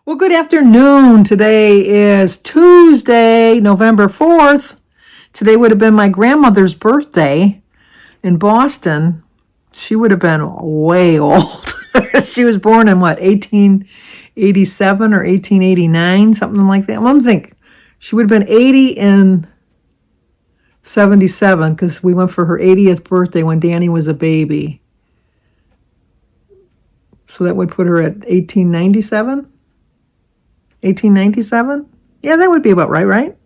Well, good afternoon. Today is Tuesday, November 4th. Today would have been my grandmother's birthday in Boston. She would have been way old. She was born in 1887 or 1889, something like that. I think she would have been 80 in 77 because we went for her 80th birthday when Danny was a baby. So that would put her at 1897? 1897? Yeah, that would be about right?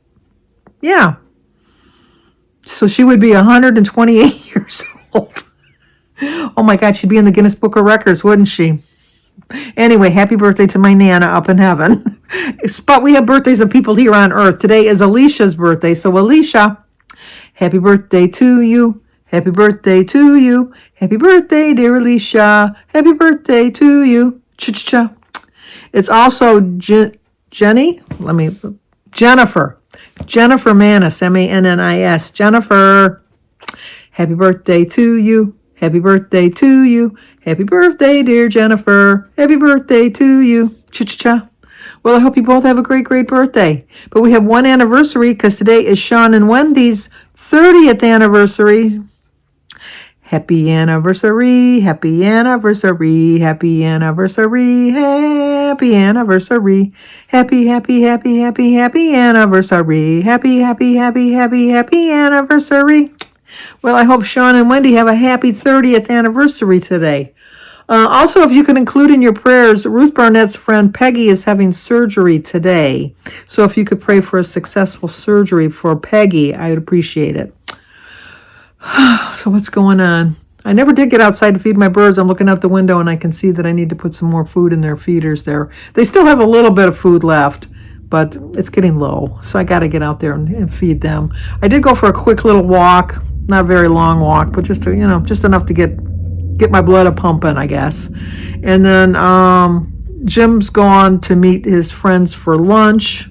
Yeah. So she would be 128 years old. Oh my God, she'd be in the Guinness Book of Records, wouldn't she? Anyway, happy birthday to my Nana up in heaven. But we have birthdays of people here on earth. Today is Alicia's birthday. So Alicia, happy birthday to you. Happy birthday to you. Happy birthday, dear Alicia. Happy birthday to you. Cha-cha-cha. It's also Jennifer Manis, Mannis. Jennifer, happy birthday to you. Happy birthday to you. Happy birthday, dear Jennifer. Happy birthday to you. Cha-cha-cha. Well, I hope you both have a great, great birthday. But we have one anniversary because today is Sean and Wendy's 30th anniversary. Happy anniversary, happy anniversary, happy anniversary, happy anniversary, happy, happy, happy, happy, happy anniversary, happy, happy, happy, happy, happy anniversary. Well, I hope Sean and Wendy have a happy 30th anniversary today. Also, if you can include in your prayers, Ruth Barnett's friend Peggy is having surgery today. So if you could pray for a successful surgery for Peggy, I would appreciate it. So what's going on? I never did get outside to feed my birds. I'm looking out the window and I can see that I need to put some more food in their feeders there. They still have a little bit of food left, but it's getting low. So I got to get out there and feed them. I did go for a quick little walk, not a very long walk, but just enough to get my blood a-pumping, I guess. And then Jim's gone to meet his friends for lunch.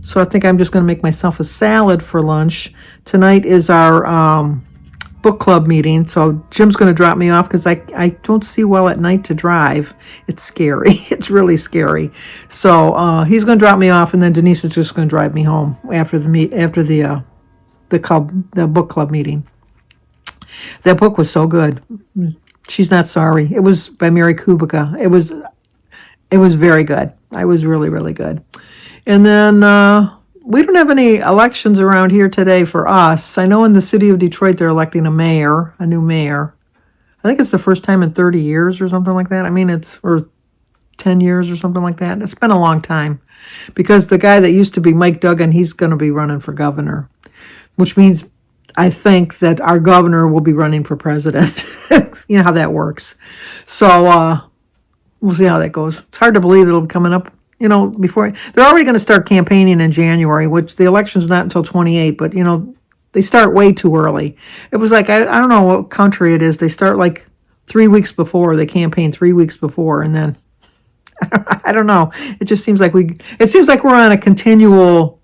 So I think I'm just going to make myself a salad for lunch. Tonight is our book club meeting, so Jim's going to drop me off because I don't see well at night to drive. It's scary. It's really scary. So he's going to drop me off, and then Denise is just going to drive me home after the book club meeting. That book was so good. She's Not Sorry. It was by Mary Kubica. It was very good. It was really, really good. And then we don't have any elections around here today for us. I know in the city of Detroit they're electing a new mayor. I think it's the first time in 30 years or something like that. Or 10 years or something like that. It's been a long time because the guy that used to be Mike Duggan, he's going to be running for governor, which means I think that our governor will be running for president. You know how that works. So we'll see how that goes. It's hard to believe it'll be coming up. Before they're already going to start campaigning in January, which the election's not until 28, but they start way too early. It was like, I don't know what country it is. They start like 3 weeks before, they campaign 3 weeks before, and then I don't know. It just seems like we're on a continual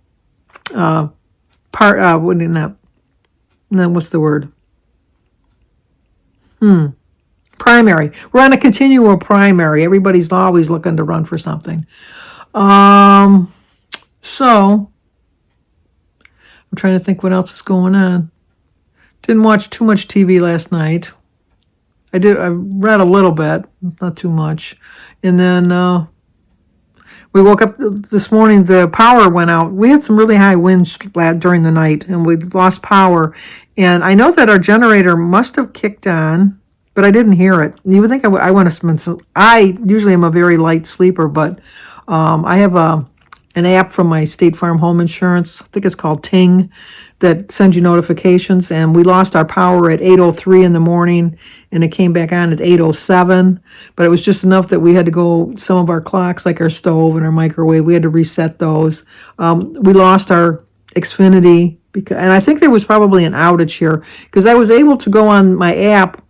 what's the word? Primary. We're on a continual primary. Everybody's always looking to run for something. So I'm trying to think what else is going on. Didn't watch too much TV last night. I read a little bit, not too much. And then we woke up this morning, the power went out. We had some really high winds during the night, and we lost power. And I know that our generator must have kicked on, but I didn't hear it. You would think I want to spend I usually am a very light sleeper, but I have an app from my State Farm home insurance. I think it's called Ting, that sends you notifications. And we lost our power at 8:03 in the morning, and it came back on at 8:07. But it was just enough that we had to go, some of our clocks, like our stove and our microwave, we had to reset those. We lost our Xfinity, and I think there was probably an outage here, because I was able to go on my app,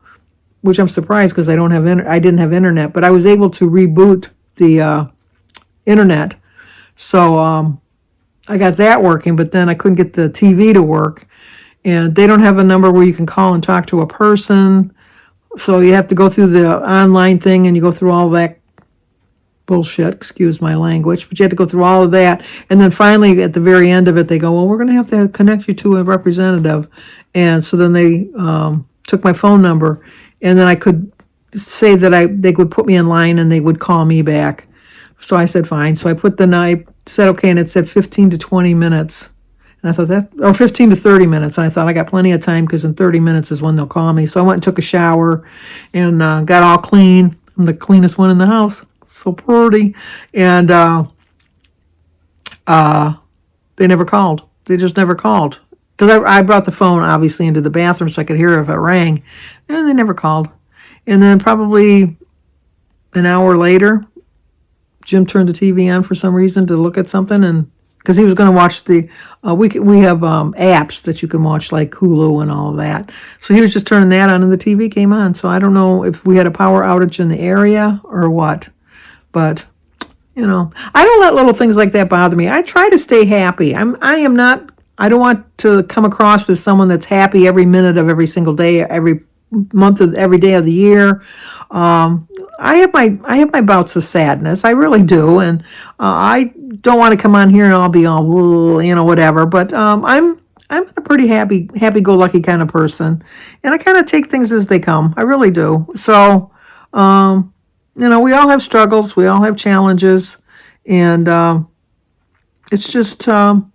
which I'm surprised because I didn't have internet, but I was able to reboot the internet. So I got that working, but then I couldn't get the TV to work. And they don't have a number where you can call and talk to a person. So you have to go through the online thing, and you go through all that bullshit, excuse my language, but you have to go through all of that. And then finally, at the very end of it, they go, well, we're going to have to connect you to a representative. And so then they took my phone number, and then I could say that they would put me in line and they would call me back. So I said, fine. So I said, okay, and it said 15 to 20 minutes. And I thought or 15 to 30 minutes. And I thought I got plenty of time because in 30 minutes is when they'll call me. So I went and took a shower and got all clean. I'm the cleanest one in the house. So pretty. And they never called. They just never called. Because I brought the phone, obviously, into the bathroom so I could hear if it rang. And they never called. And then probably an hour later, Jim turned the TV on for some reason to look at something, and because he was going to watch we have apps that you can watch, like Hulu and all of that. So he was just turning that on, and the TV came on. So I don't know if we had a power outage in the area or what, but I don't let little things like that bother me. I try to stay happy. I don't want to come across as someone that's happy every minute of every single day, every month of every day of the year. I have my bouts of sadness. I really do, and I don't want to come on here and I'll be all whatever. But I'm a pretty happy-go-lucky kind of person, and I kind of take things as they come. I really do. So we all have struggles, we all have challenges, and it's just the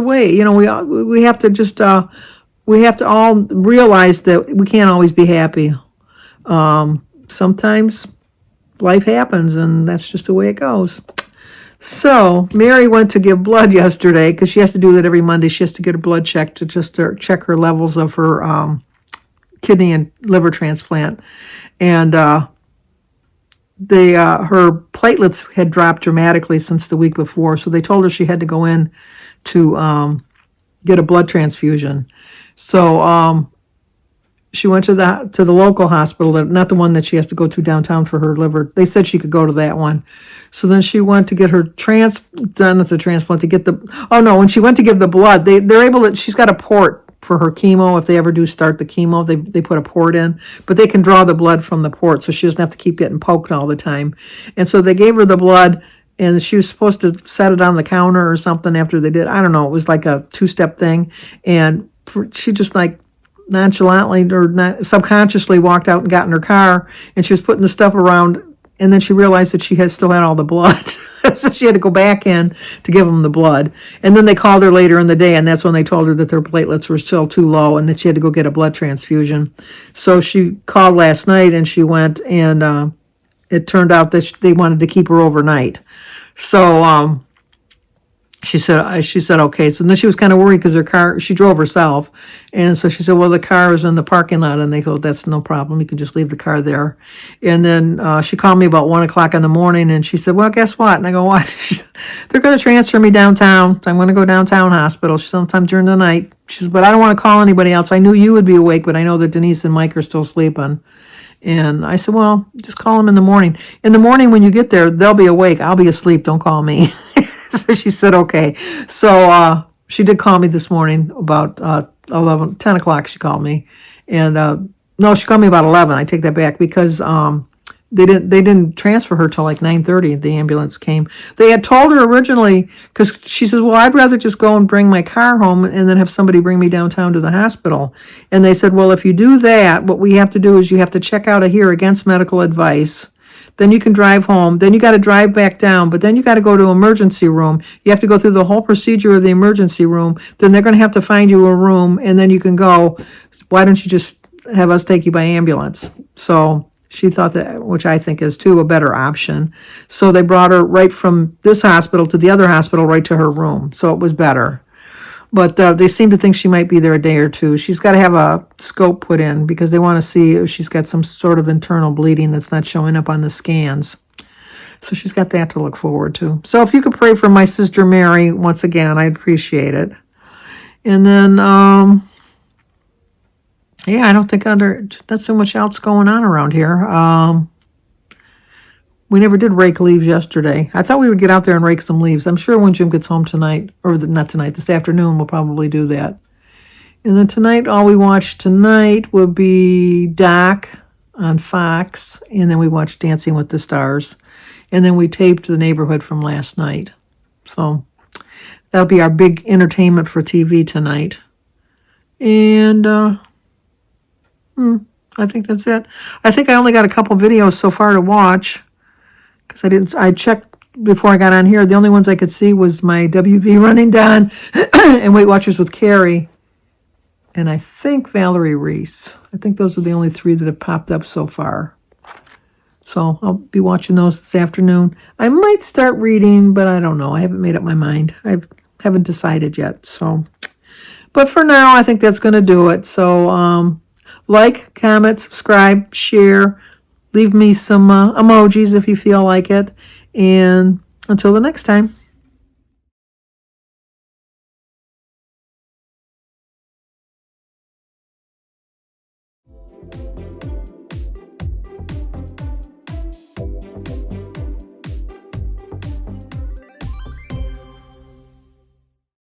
way. We have to just we have to all realize that we can't always be happy. Sometimes life happens, and that's just the way it goes. So Mary went to give blood yesterday because she has to do that every Monday. She has to get a blood check to just check her levels of her kidney and liver transplant. And her platelets had dropped dramatically since the week before, so they told her she had to go in to get a blood transfusion. So she went to the local hospital, not the one that she has to go to downtown for her liver. They said she could go to that one. So then she went to get her when she went to give the blood, they're able to, she's got a port for her chemo. If they ever do start the chemo, they put a port in, but they can draw the blood from the port, so she doesn't have to keep getting poked all the time. And so they gave her the blood, and she was supposed to set it on the counter or something after they did. I don't know. It was like a two-step thing. And she just nonchalantly or not subconsciously walked out and got in her car, and she was putting the stuff around, and then she realized that she still had all the blood. So she had to go back in to give them the blood. And then they called her later in the day, and that's when they told her that their platelets were still too low and that she had to go get a blood transfusion. So she called last night, and she went, and it turned out that they wanted to keep her overnight. So she said okay. So then she was kind of worried because her car, she drove herself, and so she said, well, the car is in the parking lot, and they go, that's no problem, you can just leave the car there. And then she called me about 1:00 in the morning, and she said, well, guess what? And I go, what? They're going to transfer me downtown. I'm going to go downtown hospital sometime during the night. She said, but I don't want to call anybody else. I knew you would be awake, but I know that Denise and Mike are still sleeping. And I said, well, just call them in the morning. In the morning when you get there, they'll be awake. I'll be asleep. Don't call me. So she said, okay. So she did call me this morning about 10 o'clock she called me. And no, she called me about 11. I take that back because they didn't transfer her till like 9:30. The ambulance came. They had told her originally, because she says, well, I'd rather just go and bring my car home and then have somebody bring me downtown to the hospital. And they said, well, if you do that, what we have to do is you have to check out of here against medical advice. Then you can drive home. Then you got to drive back down. But then you got to go to emergency room. You have to go through the whole procedure of the emergency room. Then they're going to have to find you a room, and then you can go. Why don't you just have us take you by ambulance? So she thought that, which I think is too a better option. So they brought her right from this hospital to the other hospital right to her room. So it was better. But they seem to think she might be there a day or two. She's got to have a scope put in because they want to see if she's got some sort of internal bleeding that's not showing up on the scans. So she's got that to look forward to. So if you could pray for my sister Mary once again, I'd appreciate it. And then, I don't think that's so much else going on around here. We never did rake leaves yesterday. I thought we would get out there and rake some leaves. I'm sure when Jim gets home tonight, or not tonight, this afternoon, we'll probably do that. And then tonight, all we watched tonight will be Doc on Fox, and then we watched Dancing with the Stars, and then we taped The Neighborhood from last night. So that'll be our big entertainment for TV tonight. And I think that's it. I think I only got a couple videos so far to watch because I checked before I got on here. The only ones I could see was my WV Running Down and Weight Watchers with Carrie. And I think Valerie Reese. I think those are the only three that have popped up so far. So I'll be watching those this afternoon. I might start reading, but I don't know. I haven't made up my mind. I haven't decided yet. So, but for now, I think that's going to do it. So, like, comment, subscribe, share. Leave me some emojis if you feel like it. And until the next time.